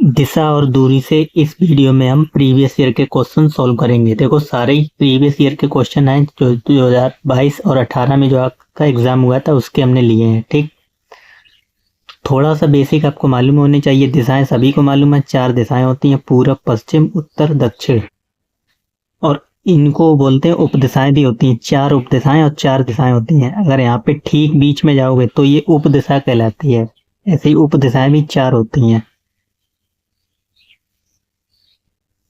दिशा और दूरी से इस वीडियो में हम प्रीवियस ईयर के क्वेश्चन सॉल्व करेंगे। देखो सारे ही प्रीवियस ईयर के क्वेश्चन हैं जो 2022 और 18 में जो आपका एग्जाम हुआ था उसके हमने लिए हैं। ठीक, थोड़ा सा बेसिक आपको मालूम होनी चाहिए। दिशाएं सभी को मालूम है, 4 दिशाएं होती हैं, पूरब, पश्चिम, उत्तर, दक्षिण, और इनको बोलते हैं उपदिशाएं भी होती हैं। 4 उपदिशाएं और 4 दिशाएं होती हैं। अगर यहाँ पे ठीक बीच में जाओगे तो ये उपदिशा कहलाती है। ऐसे ही उपदिशाएं भी 4 होती हैं।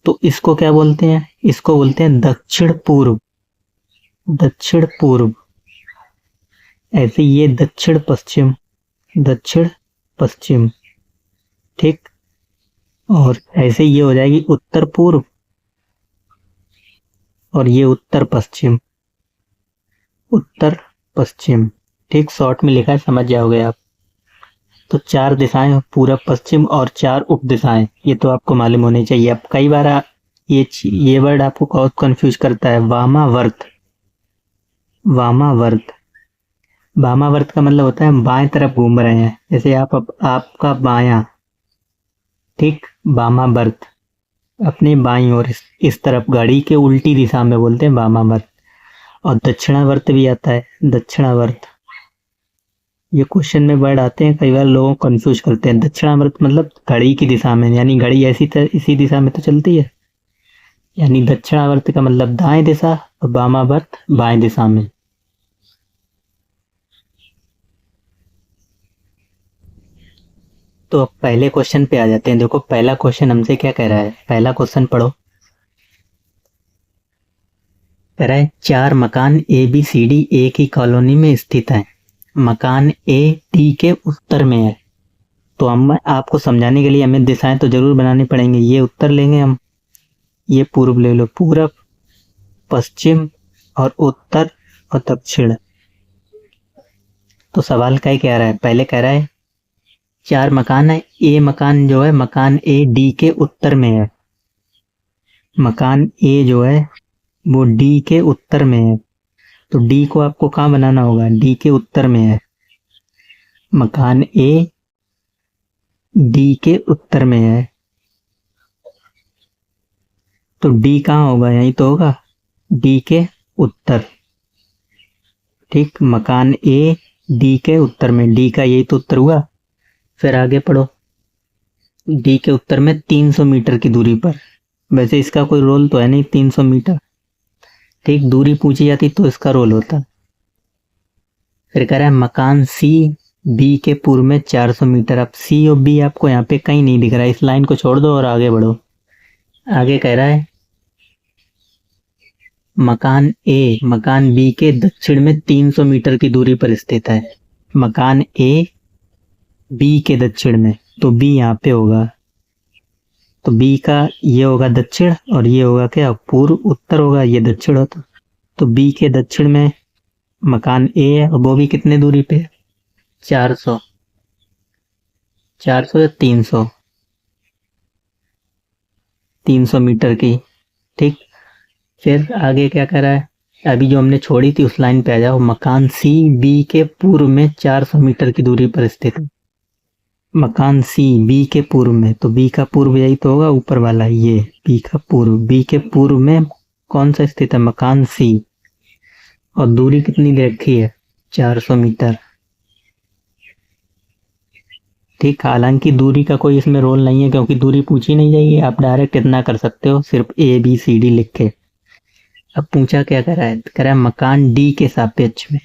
तो इसको क्या बोलते हैं? इसको बोलते हैं दक्षिण पूर्व। दक्षिण पूर्व। ऐसे ये दक्षिण पश्चिम, दक्षिण पश्चिम। ठीक, और ऐसे ये हो जाएगी उत्तर पूर्व, और ये उत्तर पश्चिम, उत्तर पश्चिम। ठीक, शॉर्ट में लिखा है, समझ जाओगे आप। तो 4 दिशाएं, पूरब, पश्चिम और 4 उप दिशाएं, ये तो आपको मालूम होनी चाहिए। अब कई बार ये वर्ड आपको बहुत कंफ्यूज करता है। वामावर्त। वामावर्त। वामावर्त का मतलब होता है हम बाएं तरफ घूम रहे हैं। जैसे आपका बायां, ठीक, वामावर्त। अपने बाईं ओर, इस तरफ, घड़ी के उल्टी दिशा में बोलते हैं वामावर्त। और दक्षिणावर्त भी आता है, दक्षिणावर्त। ये क्वेश्चन में वर्ड आते हैं, कई बार लोगों को कंफ्यूज करते हैं। दक्षिणावर्त मतलब घड़ी की दिशा में, यानी घड़ी इसी दिशा में तो चलती है। यानी दक्षिणावर्त का मतलब दाएं दिशा और वामावर्त बाएं दिशा में। तो अब पहले क्वेश्चन पे आ जाते हैं। देखो पहला क्वेश्चन हमसे क्या कह रहा है, पहला क्वेश्चन पढ़ो। कह रहा है 4 मकान ए बी सी डी एक ही कॉलोनी में स्थित हैं। मकान ए डी के उत्तर में है। तो हम आपको समझाने के लिए हमें दिशाएं तो जरूर बनानी पड़ेंगी। ये उत्तर लेंगे हम, ये पूर्व ले लो, पूरब, पश्चिम और उत्तर और दक्षिण। तो सवाल क्या कह रहा है? पहले कह रहा है 4 मकान है। ए मकान जो है, मकान ए डी के उत्तर में है। मकान ए जो है वो डी के उत्तर में है। तो डी को आपको कहाँ बनाना होगा? डी के उत्तर में है। मकान ए डी के उत्तर में है, तो डी कहाँ होगा? यही तो होगा, डी के उत्तर। ठीक, मकान ए डी के उत्तर में, डी का यही तो उत्तर हुआ। फिर आगे पढ़ो। डी के उत्तर में 300 मीटर की दूरी पर। वैसे इसका कोई रोल तो है नहीं 300 मीटर। ठीक, दूरी पूछी जाती तो इसका रोल होता। फिर कह रहा है मकान सी बी के पूर्व में 400 मीटर। अब सी और बी आपको यहाँ पे कहीं नहीं दिख रहा है, इस लाइन को छोड़ दो और आगे बढ़ो। आगे कह रहा है मकान ए मकान बी के दक्षिण में 300 मीटर की दूरी पर स्थित है। मकान ए बी के दक्षिण में, तो बी यहाँ पे होगा। तो बी का ये होगा दक्षिण और ये होगा क्या? पूर्व। उत्तर होगा, ये दक्षिण होता। तो बी के दक्षिण में मकान ए है, और वो भी कितने दूरी पे है? 400 या 300 मीटर की। ठीक, फिर आगे क्या कर रहा है? अभी जो हमने छोड़ी थी उस लाइन पे आ जाओ। मकान सी बी के पूर्व में 400 मीटर की दूरी पर स्थित है। मकान सी बी के पूर्व में, तो बी का पूर्व यही तो होगा, ऊपर वाला, ये बी का पूर्व। बी के पूर्व में कौन सा स्थित है? मकान सी। और दूरी कितनी दे रखी है? 400 मीटर। ठीक, हालांकि दूरी का कोई इसमें रोल नहीं है क्योंकि दूरी पूछी नहीं जाएगी। आप डायरेक्ट इतना कर सकते हो, सिर्फ ए बी सी डी लिख के। अब पूछा क्या कर रहा है? कह रहा है मकान डी के सापेक्ष में।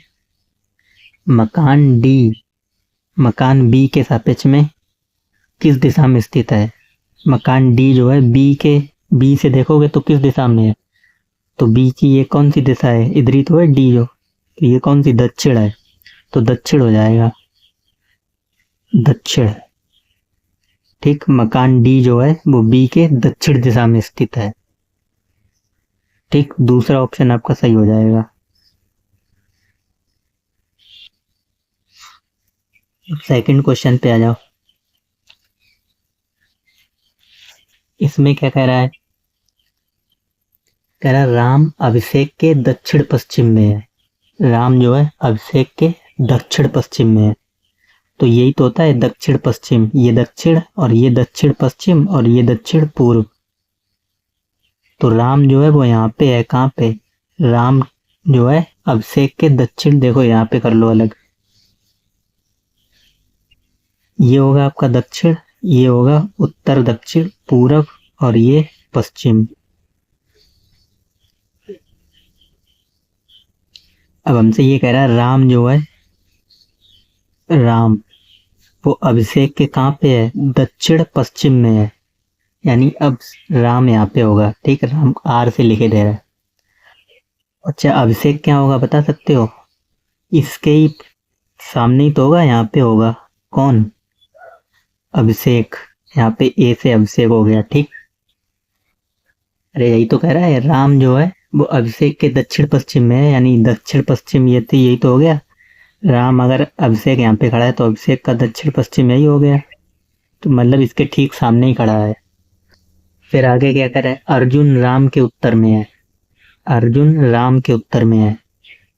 मकान डी मकान बी के सापेक्ष में किस दिशा में स्थित है? मकान डी जो है बी से देखोगे तो किस दिशा में है? तो बी की ये कौन सी दिशा है? इधर ही तो है डी जो, तो ये कौन सी? दक्षिण है। तो दक्षिण हो जाएगा, दक्षिण। ठीक, मकान डी जो है वो बी के दक्षिण दिशा में स्थित है। ठीक, दूसरा ऑप्शन आपका सही हो जाएगा। सेकंड क्वेश्चन पे आ जाओ। इसमें क्या कह रहा है? कह रहा है राम अभिषेक के दक्षिण पश्चिम में है। राम जो है अभिषेक के दक्षिण पश्चिम में है। तो यही तो होता है दक्षिण पश्चिम, ये दक्षिण और ये दक्षिण पश्चिम और ये दक्षिण पूर्व। तो राम जो है वो यहाँ पे है, कहाँ पे, राम जो है अभिषेक के दक्षिण, देखो यहाँ पे कर लो अलग, ये होगा आपका दक्षिण, ये होगा उत्तर दक्षिण पूरब और ये पश्चिम। अब हमसे ये कह रहा है राम जो है, राम वो अभिषेक के कहाँ पे है, दक्षिण पश्चिम में है, यानी अब राम यहाँ पे होगा। ठीक है, राम आर से लिखे दे रहा है। अच्छा अभिषेक क्या होगा बता सकते हो, इसके ही सामने ही तो होगा, यहाँ पे होगा कौन, अभिषेक, यहाँ पे ए से अभिषेक हो गया। ठीक, अरे यही तो कह रहा है राम जो है वो अभिषेक के दक्षिण पश्चिम में है, यानी दक्षिण पश्चिम ये थी, यही तो हो गया। राम अगर अभिषेक यहाँ पे खड़ा है तो अभिषेक का दक्षिण पश्चिम यही हो गया, तो मतलब इसके ठीक सामने ही खड़ा है। फिर आगे क्या कर रहा है, अर्जुन राम के उत्तर में है, अर्जुन राम के उत्तर में है।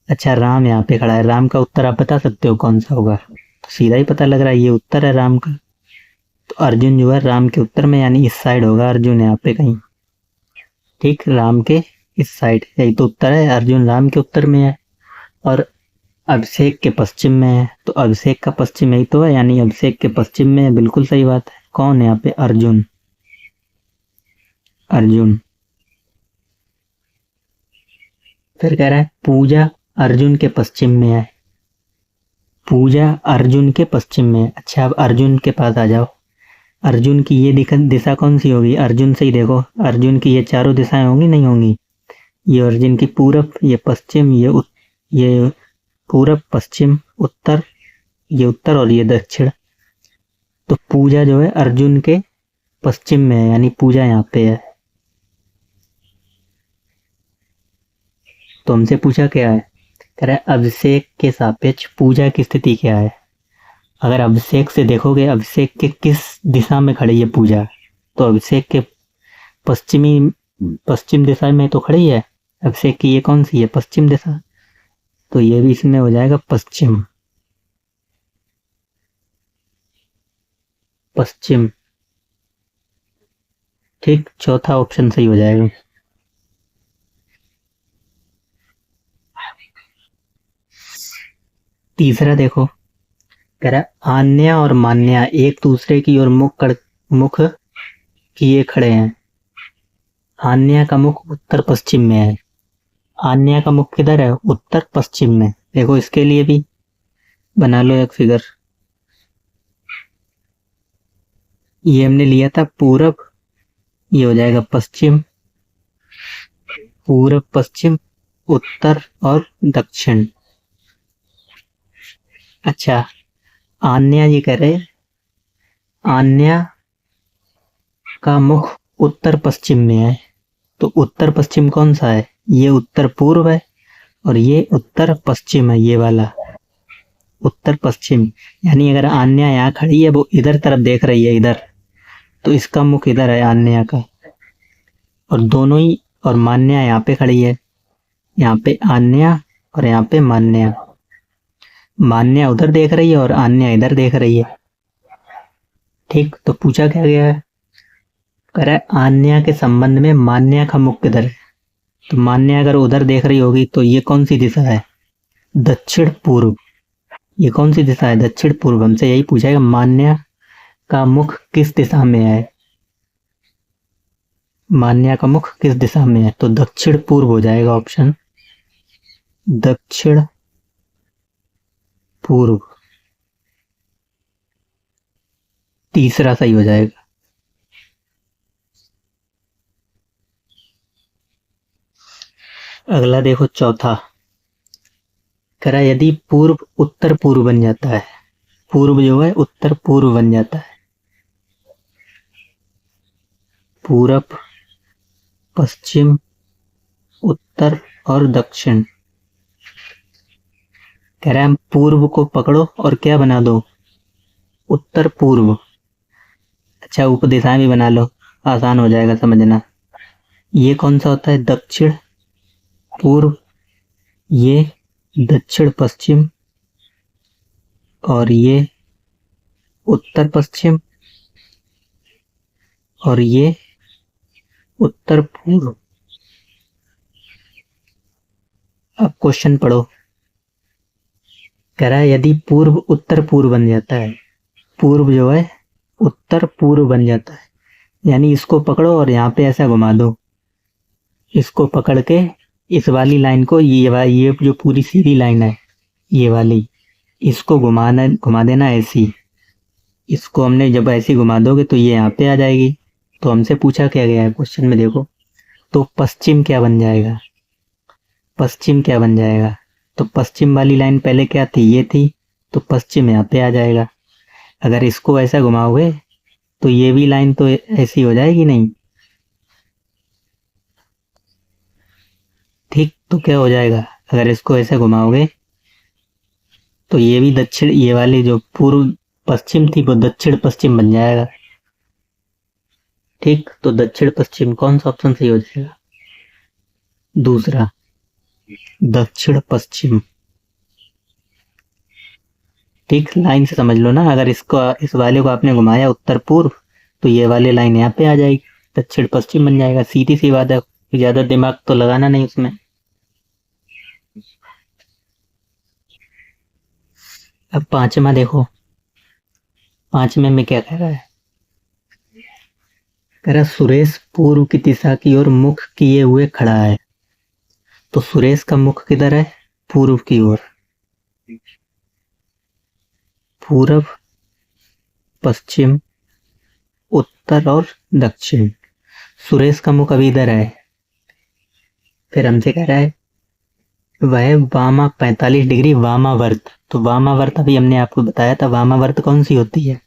अच्छा राम यहाँ पे खड़ा है, राम का उत्तर आप बता सकते हो कौन सा होगा, तो सीधा ही पता लग रहा है ये उत्तर है राम का। तो अर्जुन जो है राम के उत्तर में, यानी इस साइड होगा अर्जुन यहाँ पे कहीं। ठीक, राम के इस साइड, यही तो उत्तर है, अर्जुन राम के उत्तर में है और अभिषेक के पश्चिम में है, तो अभिषेक का पश्चिम यही तो है, यानी अभिषेक के पश्चिम में है। बिल्कुल सही बात है। कौन है यहाँ पे, अर्जुन, अर्जुन। फिर कह रहा है पूजा अर्जुन के पश्चिम में है, पूजा अर्जुन के पश्चिम में है। अच्छा अब अर्जुन के पास आ जाओ, अर्जुन की ये दिशा कौन सी होगी, अर्जुन से ही देखो, अर्जुन की ये चारों दिशाएं होंगी नहीं होंगी, ये अर्जुन की पूरब, ये पश्चिम, ये पूरब पश्चिम उत्तर, ये उत्तर और ये दक्षिण। तो पूजा जो है अर्जुन के पश्चिम में है, यानी पूजा यहाँ पे है। तो हमसे पूछा क्या है, कह रहा है अभिषेक के सापेक्ष पूजा की स्थिति क्या है। अगर अभिषेक से देखोगे अभिषेक के किस दिशा में खड़ी है पूजा, तो अभिषेक के पश्चिम दिशा में तो खड़ी है, अभिषेक की ये कौन सी है, पश्चिम दिशा, तो ये भी इसमें हो जाएगा पश्चिम, पश्चिम। ठीक, चौथा ऑप्शन सही हो जाएगा। तीसरा देखो, कह रहा है आन्या और मान्या एक दूसरे की ओर मुख किए खड़े हैं। आन्या का मुख उत्तर पश्चिम में है, आन्या का मुख किधर है, उत्तर पश्चिम में। देखो इसके लिए भी बना लो एक फिगर, ये हमने लिया था पूरब, ये हो जाएगा पश्चिम, पूरब पश्चिम उत्तर और दक्षिण। अच्छा आन्या ये कह रहे, आन्या का मुख उत्तर पश्चिम में है, तो उत्तर पश्चिम कौन सा है, ये उत्तर पूर्व है और ये उत्तर पश्चिम है, ये वाला उत्तर पश्चिम। यानी अगर आन्या यहाँ खड़ी है वो इधर तरफ देख रही है इधर, तो इसका मुख इधर है आन्या का, और दोनों ही, और मान्या यहाँ पे खड़ी है, यहाँ पे आन्या और यहाँ पे मान्या, मान्या उधर देख रही है और आन्या इधर देख रही है। ठीक, तो पूछा क्या गया है, कह रहा है आन्या के संबंध में मान्या का मुख किधर है, तो मान्या अगर उधर देख रही होगी तो ये कौन सी दिशा है, दक्षिण पूर्व, ये कौन सी दिशा है, दक्षिण पूर्व। हमसे यही पूछा है मान्या का मुख किस दिशा में है, मान्या का मुख किस दिशा में है, तो दक्षिण पूर्व हो जाएगा ऑप्शन, दक्षिण पूर्व, तीसरा सही हो जाएगा। अगला देखो चौथा, कह रहा है यदि पूर्व उत्तर पूर्व बन जाता है, पूर्व जो है उत्तर पूर्व बन जाता है, पूरब पश्चिम उत्तर और दक्षिण। कह रहा है पूर्व को पकड़ो और क्या बना दो, उत्तर पूर्व। अच्छा उपदिशाएं भी बना लो, आसान हो जाएगा समझना। ये कौन सा होता है, दक्षिण पूर्व, ये दक्षिण पश्चिम और ये उत्तर पश्चिम और ये उत्तर पूर्व। अब क्वेश्चन पढ़ो। कह रहा है यदि पूर्व उत्तर पूर्व बन जाता है, पूर्व जो है उत्तर पूर्व बन जाता है, यानी इसको पकड़ो और यहाँ पे ऐसा घुमा दो, इसको पकड़ के इस वाली लाइन को, ये जो पूरी सीधी लाइन है ये वाली, इसको घुमा देना ऐसी। इसको हमने जब ऐसी घुमा दोगे तो ये यहाँ पे आ जाएगी। तो हमसे पूछा क्या गया है क्वेश्चन में, देखो तो पश्चिम क्या बन जाएगा, पश्चिम क्या बन जाएगा। तो पश्चिम वाली लाइन पहले क्या थी, ये थी, तो पश्चिम यहाँ पे आ जाएगा। अगर इसको ऐसा घुमाओगे तो ये भी लाइन तो ऐसी हो जाएगी नहीं, ठीक। तो क्या हो जाएगा, अगर इसको ऐसे घुमाओगे तो ये भी दक्षिण, ये वाली जो पूर्व पश्चिम थी वो दक्षिण पश्चिम बन जाएगा, ठीक। तो दक्षिण पश्चिम कौन सा ऑप्शन सही हो जाएगा, दूसरा दक्षिण पश्चिम, ठीक। लाइन से समझ लो ना, अगर इसको इस वाले को आपने घुमाया उत्तर पूर्व तो ये वाली लाइन यहाँ पे आ जाएगी, दक्षिण पश्चिम बन जाएगा, सीधी सी बात है, ज्यादा दिमाग तो लगाना नहीं उसमें। अब पांचवा देखो, पांचवें में क्या कह रहा है, कह रहा सुरेश पूर्व की दिशा की ओर मुख किए हुए खड़ा है। तो सुरेश का मुख किधर है, पूर्व की ओर, पूर्व पश्चिम उत्तर और दक्षिण। सुरेश का मुख अभी इधर है, फिर हमसे कह रहा है वह वामा 45 डिग्री वामावर्त। तो वामावर्त अभी हमने आपको बताया था, वामावर्त कौन सी होती है,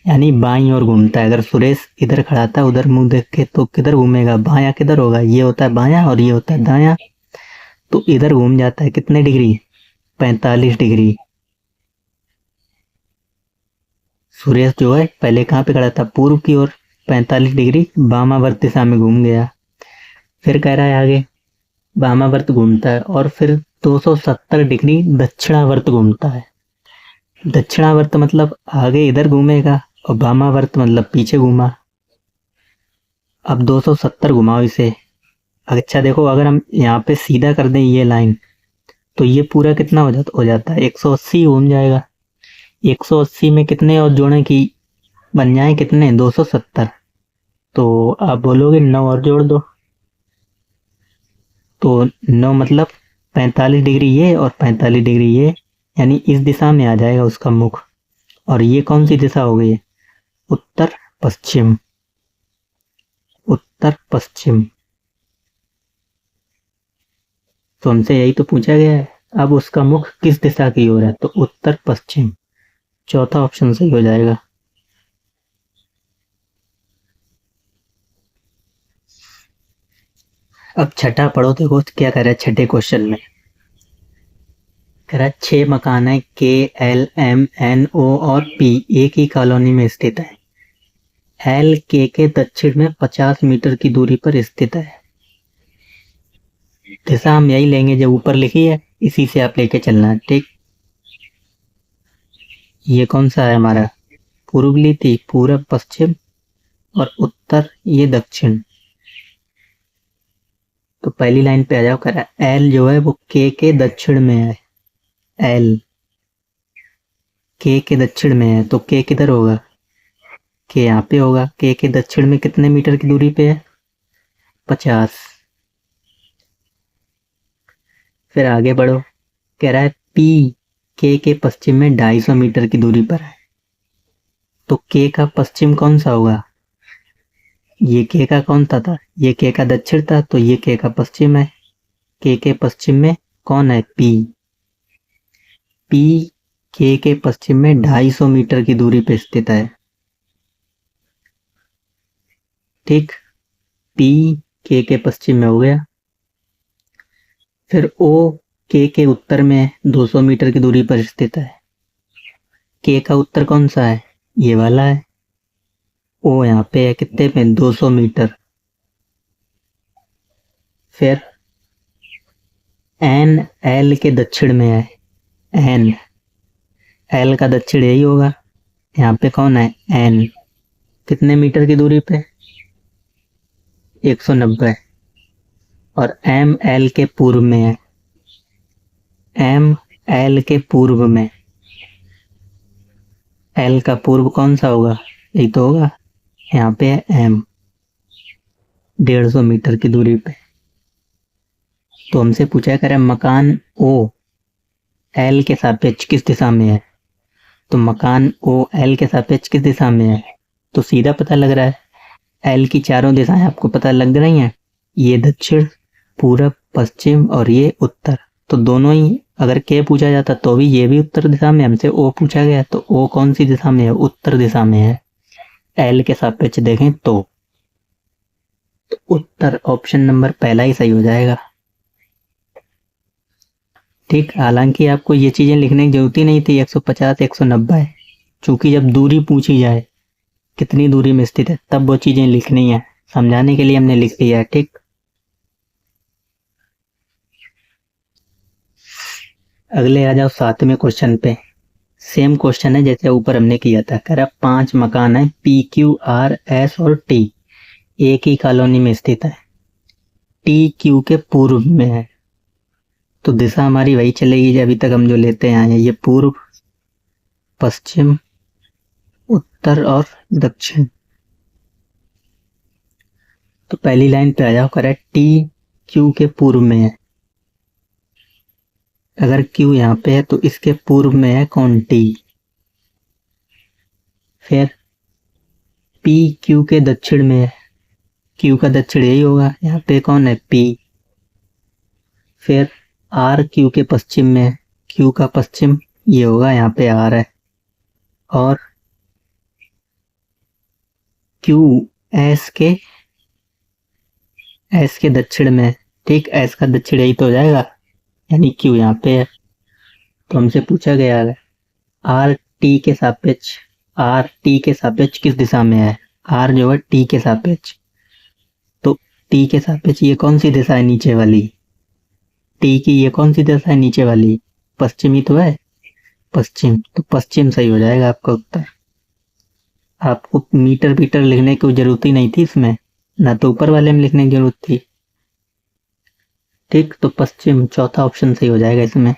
यानी बाईं ओर घूमता है। अगर सुरेश इधर खड़ा था उधर मुंह देख के तो किधर घूमेगा, बायां किधर होगा, ये होता है बायां और ये होता है दायां, तो इधर घूम जाता है कितने डिग्री, 45 डिग्री। सुरेश जो है पहले कहाँ पे खड़ा था, पूर्व की ओर, 45 डिग्री वामावर्त दिशा में घूम गया। फिर कह रहा है आगे वामावर्त घूमता है और फिर 270 डिग्री दक्षिणावर्त घूमता है। दक्षिणावर्त मतलब आगे इधर घूमेगा और वामावर्त मतलब पीछे घूमा। अब 270 घुमाओ इसे। अच्छा देखो, अगर हम यहाँ पे सीधा कर दें ये लाइन तो ये पूरा कितना हो जाता है 180 घूम जाएगा। 180 में कितने और जोड़ें कि बन जाए कितने, 270। तो आप बोलोगे 9 और जोड़ दो, तो 9 मतलब 45 डिग्री ये और 45 डिग्री ये, यानी इस दिशा में आ जाएगा उसका मुख। और ये कौन सी दिशा हो गई, उत्तर पश्चिम, उत्तर पश्चिम। तो हमसे यही तो पूछा गया है। अब उसका मुख किस दिशा की ओर है, तो उत्तर पश्चिम, चौथा ऑप्शन सही हो जाएगा। अब छठा पढ़ो, देखो क्या कह रहा है छठे क्वेश्चन में। कह रहा है 6 मकान है के, एल, एम, एन, ओ और पी एक ही कॉलोनी में स्थित है। एल के दक्षिण में 50 मीटर की दूरी पर स्थित है। दिशा हम यही लेंगे जो ऊपर लिखी है, इसी से आप लेके चलना है, ठीक। ये कौन सा है हमारा, पूर्व ली थी, पूर्व पश्चिम और उत्तर ये दक्षिण। तो पहली लाइन पे आ जाओ। कह रहा है एल जो है वो के दक्षिण में है, एल के दक्षिण में है, तो के किधर होगा, के यहाँ पे होगा। के दक्षिण में कितने मीटर की दूरी पे है, 50। फिर आगे बढ़ो, कह रहा है पी के पश्चिम में 250 मीटर की दूरी पर है। तो के का पश्चिम कौन सा होगा, ये के का कौन था, ये के का दक्षिण था, तो ये के का पश्चिम है। के पश्चिम में कौन है, पी। पी के पश्चिम में 250 मीटर की दूरी पे स्थित है, ठीक। पी के पश्चिम में हो गया। फिर ओ के उत्तर में 200 मीटर की दूरी पर स्थित है। के का उत्तर कौन सा है, ये वाला है। ओ यहाँ पे है कितने पे, 200 मीटर। फिर एन एल के दक्षिण में है, एन एल का दक्षिण यही होगा, यहाँ पे कौन है, एन, कितने मीटर की दूरी पे, 190, और एम एल के पूर्व में है, एम एल के पूर्व में, एल का पूर्व कौन सा होगा, यही तो होगा, यहाँ पे है एम, 150 मीटर की दूरी पे। तो हमसे पूछा करे मकान ओ एल के सापेक्ष किस दिशा में है, तो मकान ओ एल के सापेक्ष किस दिशा में है, तो सीधा पता लग रहा है, एल की चारों दिशाएं आपको पता लग रही हैं, ये दक्षिण, पूरब, पश्चिम और ये उत्तर। तो दोनों ही अगर के पूछा जाता तो भी ये भी उत्तर दिशा में, हमसे ओ पूछा गया तो ओ कौन सी दिशा में है, उत्तर दिशा में है, एल के सापेक्ष देखें तो उत्तर ऑप्शन नंबर पहला ही सही हो जाएगा। ठीक, हालांकि आपको ये चीजें लिखने की जरूरत ही नहीं थी, 150 190, चूंकि जब दूरी पूछी जाए कितनी दूरी में स्थित है तब वो चीजें लिखनी है, समझाने के लिए हमने लिख दिया है। ठीक, अगले आ जाओ 7वें क्वेश्चन पे। सेम क्वेश्चन है जैसे ऊपर हमने किया था, कह रहा 5 मकान है पी क्यू आर एस और टी एक ही कॉलोनी में स्थित है, टी क्यू के पूर्व में है, तो दिशा हमारी वही चलेगी जो अभी तक हम जो लेते आए हैं, ये पूर्व, पश्चिम, उत्तर और दक्षिण। तो पहली लाइन पे आ जाओ, कह रहा है टी क्यू के पूर्व में है, अगर क्यू यहाँ पे है तो इसके पूर्व में है कौन, टी। फिर पी क्यू के दक्षिण में है, क्यू का दक्षिण यही होगा, यहाँ पे कौन है, पी। फिर आर क्यू के पश्चिम में है, क्यू का पश्चिम ये होगा, यहाँ पे आर है। और क्यू एस के दक्षिण में, ठीक, एस का दक्षिण यही तो हो जाएगा, यानी क्यू यहाँ पे है। तो हमसे पूछा गया है आर टी के सापेक्ष किस दिशा में है, आर जो है टी के सापेक्ष, तो टी के सापेक्ष ये कौन सी दिशा है, नीचे वाली, टी की ये कौन सी दिशा है, नीचे वाली, पश्चिमी तो है, पश्चिम, तो पश्चिम सही हो जाएगा आपका उत्तर। आपको मीटर पीटर लिखने की जरूरत ही नहीं थी इसमें, ना तो ऊपर वाले में लिखने की जरूरत थी। ठीक, तो पश्चिम चौथा ऑप्शन सही हो जाएगा इसमें।